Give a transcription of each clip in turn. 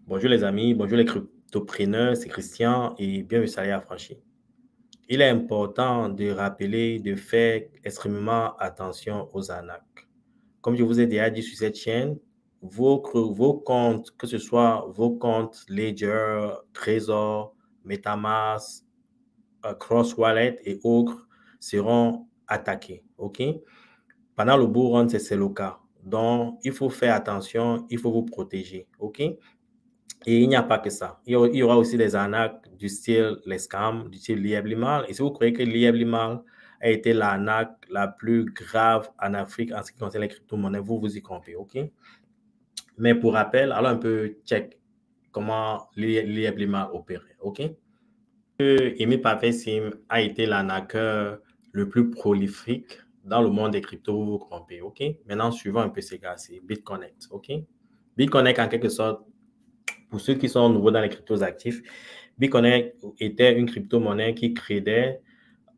Bonjour les amis, bonjour les cryptopreneurs, c'est Christian et bienvenue sur Salaire Affranchi. Il est important de rappeler, de faire extrêmement attention aux arnaques. Comme je vous ai déjà dit sur cette chaîne, vos comptes, que ce soit vos comptes Ledger, Trésor, MetaMask, Cross Wallet et autres seront attaqués. OK? Pendant le bull run, c'est le cas. Donc, il faut faire attention, il faut vous protéger. OK? Et il n'y a pas que ça. Il y aura aussi des arnaques du style les scams, du style Liable. Et si vous croyez que Liable a été l'arnaque la plus grave en Afrique en ce qui concerne les crypto-monnaies, vous vous y trompez, OK? Mais pour rappel, allons un peu check comment Liable opérait, OK? Emile Parfait-Sim a été l'arnaqueur le plus prolifique dans le monde des cryptos, vous vous trompez, OK? Maintenant, suivons un peu ces gars, c'est BitConnect, OK? BitConnect, en quelque sorte, pour ceux qui sont nouveaux dans les cryptos actifs, BitConnect était une crypto-monnaie qui créait,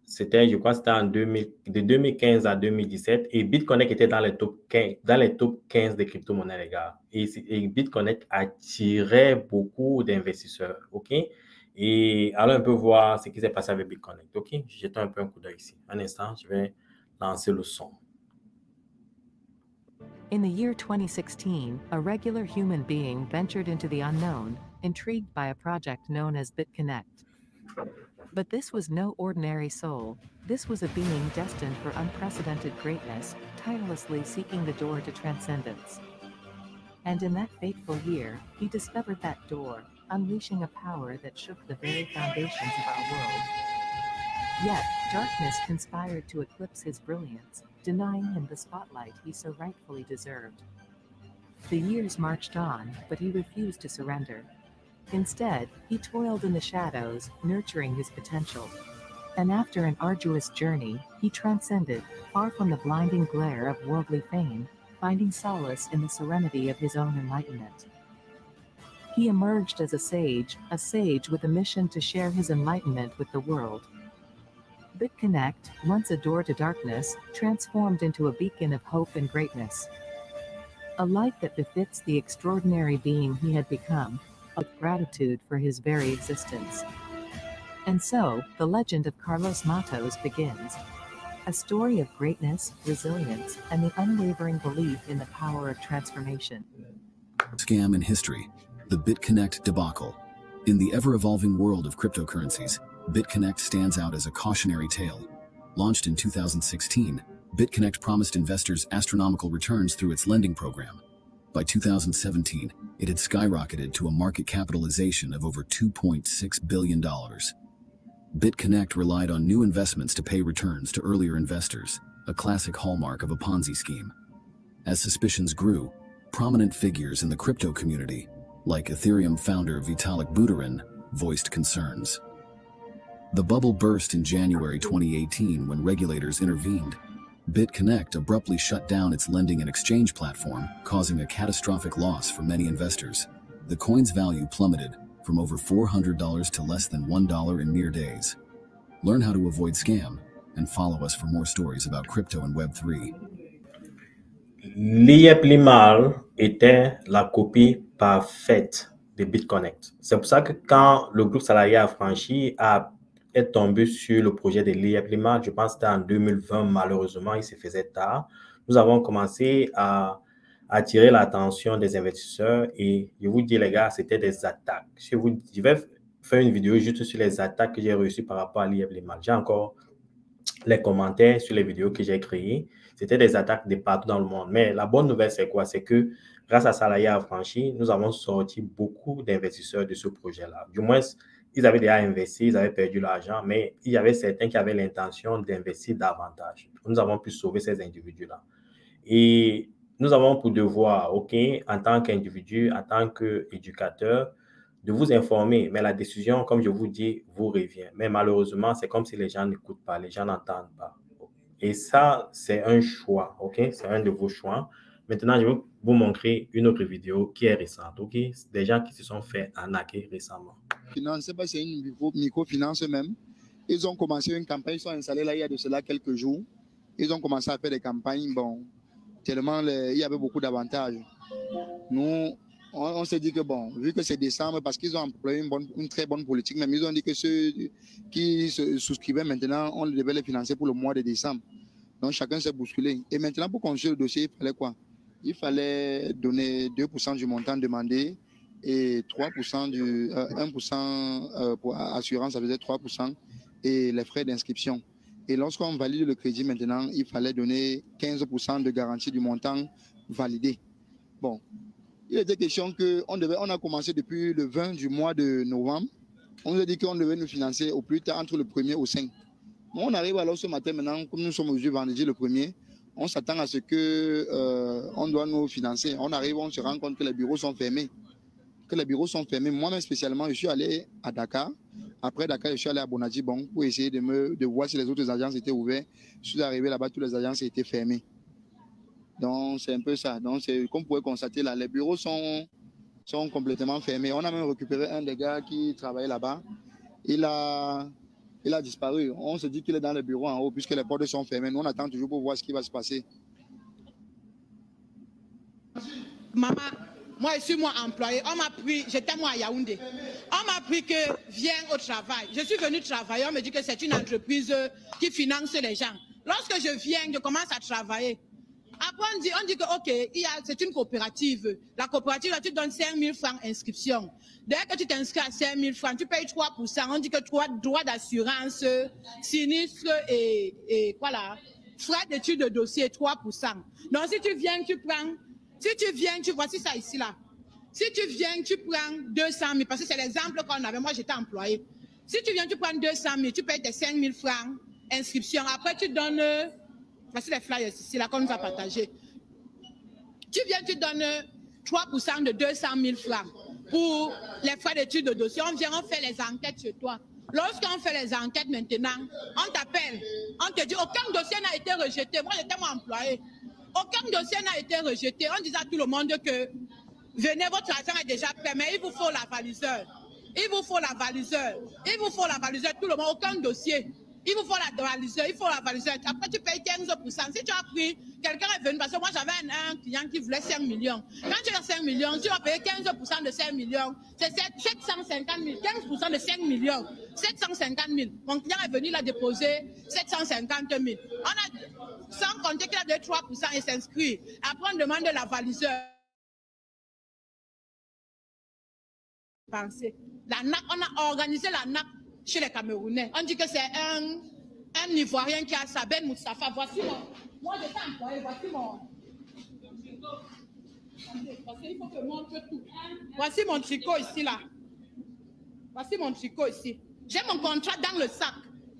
c'était, je crois, c'était de 2015 à 2017, et BitConnect était dans les top 15 des crypto-monnaies, les gars. Et BitConnect attirait beaucoup d'investisseurs, OK? Et allons un peu voir ce qui s'est passé avec BitConnect, OK? Jetons un peu un coup d'œil ici. Un instant, je vais lancer le son. In the year 2016, a regular human being ventured into the unknown, intrigued by a project known as BitConnect. But this was no ordinary soul. This was a being destined for unprecedented greatness, tirelessly seeking the door to transcendence. And in that fateful year, he discovered that door, unleashing a power that shook the very foundations of our world. Yet, darkness conspired to eclipse his brilliance, denying him the spotlight he so rightfully deserved. The years marched on, but he refused to surrender. Instead, he toiled in the shadows, nurturing his potential. And after an arduous journey, he transcended, far from the blinding glare of worldly fame, finding solace in the serenity of his own enlightenment. He emerged as a sage with a mission to share his enlightenment with the world. BitConnect, once a door to darkness, transformed into a beacon of hope and greatness. A light that befits the extraordinary being he had become, with gratitude for his very existence. And so, the legend of Carlos Matos begins. A story of greatness, resilience, and the unwavering belief in the power of transformation. Scam in history, the BitConnect debacle. In the ever-evolving world of cryptocurrencies, BitConnect stands out as a cautionary tale. Launched in 2016, BitConnect promised investors astronomical returns through its lending program. By 2017, it had skyrocketed to a market capitalization of over $2.6 billion. BitConnect relied on new investments to pay returns to earlier investors, a classic hallmark of a Ponzi scheme. As suspicions grew, prominent figures in the crypto community, like Ethereum founder Vitalik Buterin, voiced concerns. The bubble burst in January 2018 when regulators intervened. BitConnect abruptly shut down its lending and exchange platform, causing a catastrophic loss for many investors. The coin's value plummeted from over $400 to less than $1 in mere days. Learn how to avoid scam and follow us for more stories about crypto and Web3. Liable était la copie parfaite de BitConnect. C'est pour ça que quand le groupe salarié affranchi est tombé sur le projet de Liable, je pense que c'était en 2020, malheureusement, il se faisait tard. Nous avons commencé à attirer l'attention des investisseurs et je vous dis, les gars, c'était des attaques. Je vais faire une vidéo juste sur les attaques que j'ai reçues par rapport à Liable. J'ai encore les commentaires sur les vidéos que j'ai créées. C'était des attaques de partout dans le monde. Mais la bonne nouvelle, c'est quoi? C'est que grâce à Salaya Affranchi, nous avons sorti beaucoup d'investisseurs de ce projet-là. Du moins, ils avaient déjà investi, ils avaient perdu l'argent, mais il y avait certains qui avaient l'intention d'investir davantage. Nous avons pu sauver ces individus-là. Et nous avons pour devoir, OK, en tant qu'individu, en tant qu'éducateur, de vous informer. Mais la décision, comme je vous dis, vous revient. Mais malheureusement, c'est comme si les gens n'écoutent pas, les gens n'entendent pas. Et ça, c'est un choix, OK? C'est un de vos choix. Maintenant, je vais vous montrer une autre vidéo qui est récente, OK? Des gens qui se sont fait arnaquer récemment. Finance, c'est une microfinance même. Ils ont commencé une campagne, ils sont installés là il y a de cela quelques jours. Ils ont commencé à faire des campagnes, bon, tellement il y avait beaucoup d'avantages. Nous, on s'est dit que bon, vu que c'est décembre, parce qu'ils ont employé une très bonne politique, même ils ont dit que ceux qui se souscrivaient maintenant, on devait les financer pour le mois de décembre. Donc chacun s'est bousculé. Et maintenant, pour construire le dossier, il fallait quoi? Il fallait donner 2% du montant demandé et 3% 1% pour assurance, ça faisait 3%, et les frais d'inscription. Et lorsqu'on valide le crédit maintenant, il fallait donner 15% de garantie du montant validé. Bon, il était question on a commencé depuis le 20 du mois de novembre. On nous a dit qu'on devait nous financer au plus tard entre le 1er au 5. Bon, on arrive alors ce matin maintenant, comme nous sommes aujourd'hui vendredi le 1er, on s'attend à ce qu'on doit nous financer. On arrive, on se rend compte que les bureaux sont fermés. Moi-même spécialement, je suis allé à Dakar. Après Dakar, je suis allé à Bonadjibong pour essayer de voir si les autres agences étaient ouvertes. Je suis arrivé là-bas, toutes les agences étaient fermées. Donc, c'est un peu ça. Donc, comme vous pouvez constater, là, les bureaux sont complètement fermés. On a même récupéré un des gars qui travaillait là-bas. Il a disparu. On se dit qu'il est dans le bureau en haut puisque les portes sont fermées. Nous, on attend toujours pour voir ce qui va se passer. Maman, moi, je suis employé. On m'a pris, j'étais moi à Yaoundé. On m'a pris que viens au travail. Je suis venu travailler. On me dit que c'est une entreprise qui finance les gens. Lorsque je viens, je commence à travailler. Après, on dit que, OK, c'est une coopérative. La coopérative, là, tu donnes 5 000 francs inscription. Dès que tu t'inscris à 5 000 francs, tu payes 3%. On dit que droit d'assurance, sinistre et quoi là, frais d'études de dossier, 3%. Donc, si tu viens, voici ça ici, là. Si tu viens, tu prends 200 000, parce que c'est l'exemple qu'on avait. Moi, j'étais employé. Si tu viens, tu prends 200 000, tu payes tes 5 000 francs inscription. Après, tu donnes... Voici les flyers ici, là, qu'on nous a partagé. Tu viens, tu donnes 3% de 200 000 francs pour les frais d'études de dossier. On vient, on fait les enquêtes chez toi. Lorsqu'on fait les enquêtes maintenant, on t'appelle. On te dit, aucun dossier n'a été rejeté. Moi, j'étais mon employé. Aucun dossier n'a été rejeté. On disait à tout le monde que venez, votre argent est déjà prêt, mais il vous faut la valiseur. Il vous faut la valiseur. Il vous faut la valiseur, tout le monde, aucun dossier. Il vous faut la valiseur, il faut la valiseur. Après, tu payes 15%. Si tu as pris, quelqu'un est venu, parce que moi, j'avais un client qui voulait 5 millions. Quand tu as 5 millions, tu vas payer 15% de 5 millions. C'est 750 000. 15% de 5 millions. 750 000. Mon client est venu, il a déposé 750 000. Sans compter qu'il a donné 3% et s'inscrit. Après, on demande la valiseur. La NAC, on a organisé la NAC chez les Camerounais. On dit que c'est un Ivoirien qui a sa belle Moustapha. Voici moi j'étais employé, voici mon... Parce qu'il faut que je montre tout. Voici mon tricot ici, là. Voici mon tricot ici. J'ai mon contrat dans le sac.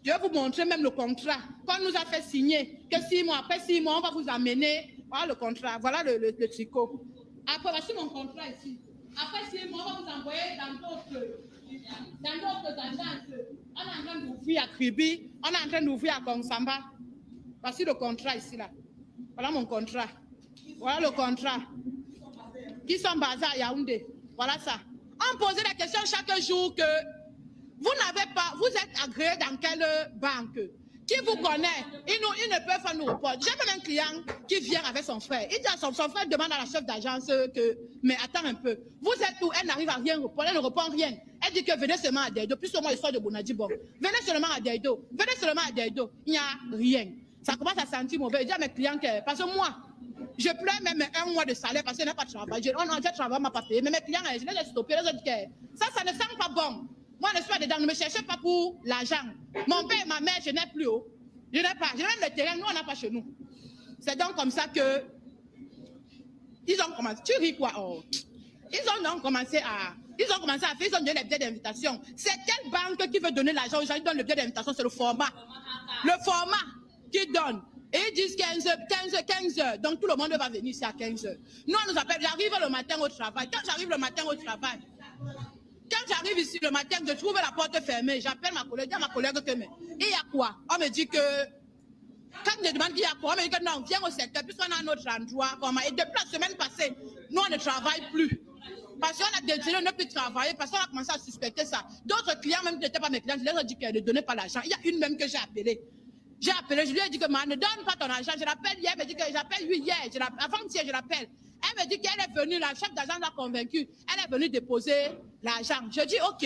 Je vais vous montrer même le contrat qu'on nous a fait signer. Que 6 mois, après 6 mois, on va vous amener. Voilà le contrat, voilà le tricot. Après, voici mon contrat ici. Après 6 mois, on va vous envoyer dans d'autres agences. On est en train d'ouvrir à Kribi, on est en train d'ouvrir à Kongsamba. Voici le contrat ici, là. Voilà mon contrat. Voilà le contrat. Qui sont basés à Yaoundé. Voilà ça. On posait la question chaque jour que vous n'avez pas, vous êtes agréé dans quelle banque? Qui vous connaît? Ils ne peuvent pas nous répondre. J'ai même un client qui vient avec son frère. Il dit à son frère demande à la chef d'agence que, mais attends un peu, vous êtes où? Elle n'arrive à rien répondre, elle ne répond rien. Elle dit que venez seulement à Daido, plus ou moins l'histoire de Bonadjibong. Venez seulement à Daido, venez seulement à Daido. Il n'y a rien. Ça commence à sentir mauvais. Je dis à mes clients que, parce que moi, je pleure même 1 mois de salaire parce que je n'ai pas de travail. Je travaille, m'a pas payé. Mais mes clients, je les ai stoppés, je les ai dit que ça ne sent pas bon. Moi, je suis pas dedans, ne me cherchez pas pour l'argent. Mon père et ma mère, je n'ai plus haut. Je n'ai pas. J'ai même le terrain, nous, on n'a pas chez nous. C'est donc comme ça que ils ont commencé. Tu ris quoi? Oh. Ils ont donc commencé à faire, ils ont donné les billets d'invitation. C'est quelle banque qui veut donner l'argent aux gens? Ils donnent le billet d'invitation, c'est le format. Le format qui donne. Et ils disent 15 heures. Donc tout le monde va venir ici à 15 heures. Nous, on nous appelle, j'arrive le matin au travail. Quand j'arrive le matin au travail, quand j'arrive ici le matin, je trouve la porte fermée. J'appelle ma collègue, je dis à ma collègue que mais il y a quoi? On me dit que quand je demande qu'il y a quoi, on me dit que non, viens au secteur, puisqu'on a un autre endroit. Et depuis la semaine passée, nous on ne travaille plus. Parce qu'on a décidé de ne plus travailler, parce qu'on a commencé à suspecter ça. D'autres clients, même qui n'étaient pas mes clients, je leur ai dit qu'elle ne donnait pas l'argent. Il y a une même que j'ai appelée. Je lui ai dit que ne donne pas ton argent. Je l'appelle hier, elle me dit que j'appelle lui hier. Avant-hier, je l'appelle. Elle me dit qu'elle est venue, la chef d'agence l'a convaincue. Elle est venue déposer l'argent. Je dis, OK,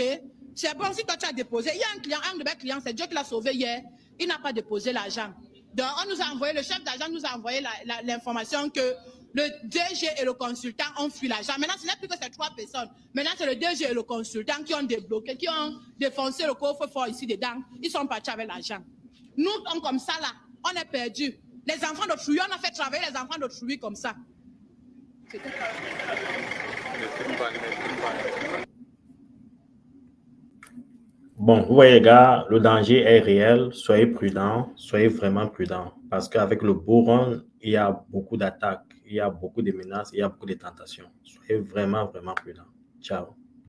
c'est bon si toi tu as déposé. Il y a un client, un de mes clients, c'est Dieu qui l'a sauvé hier. Il n'a pas déposé l'argent. Donc, on nous a envoyé, le chef d'agence nous a envoyé l'information que le DG et le consultant ont fui l'argent. Maintenant, ce n'est plus que ces 3 personnes. Maintenant, c'est le DG et le consultant qui ont débloqué, qui ont défoncé le coffre-fort ici dedans. Ils sont partis avec l'argent. Nous, comme ça, là, on est perdus. Les enfants d'autrui, on a fait travailler les enfants d'autrui comme ça. Bon, vous voyez, les gars, le danger est réel. Soyez prudents, soyez vraiment prudents. Parce qu'avec le bourron, il y a beaucoup d'attaques, il y a beaucoup de menaces, il y a beaucoup de tentations. Soyez vraiment, vraiment prudents. Ciao.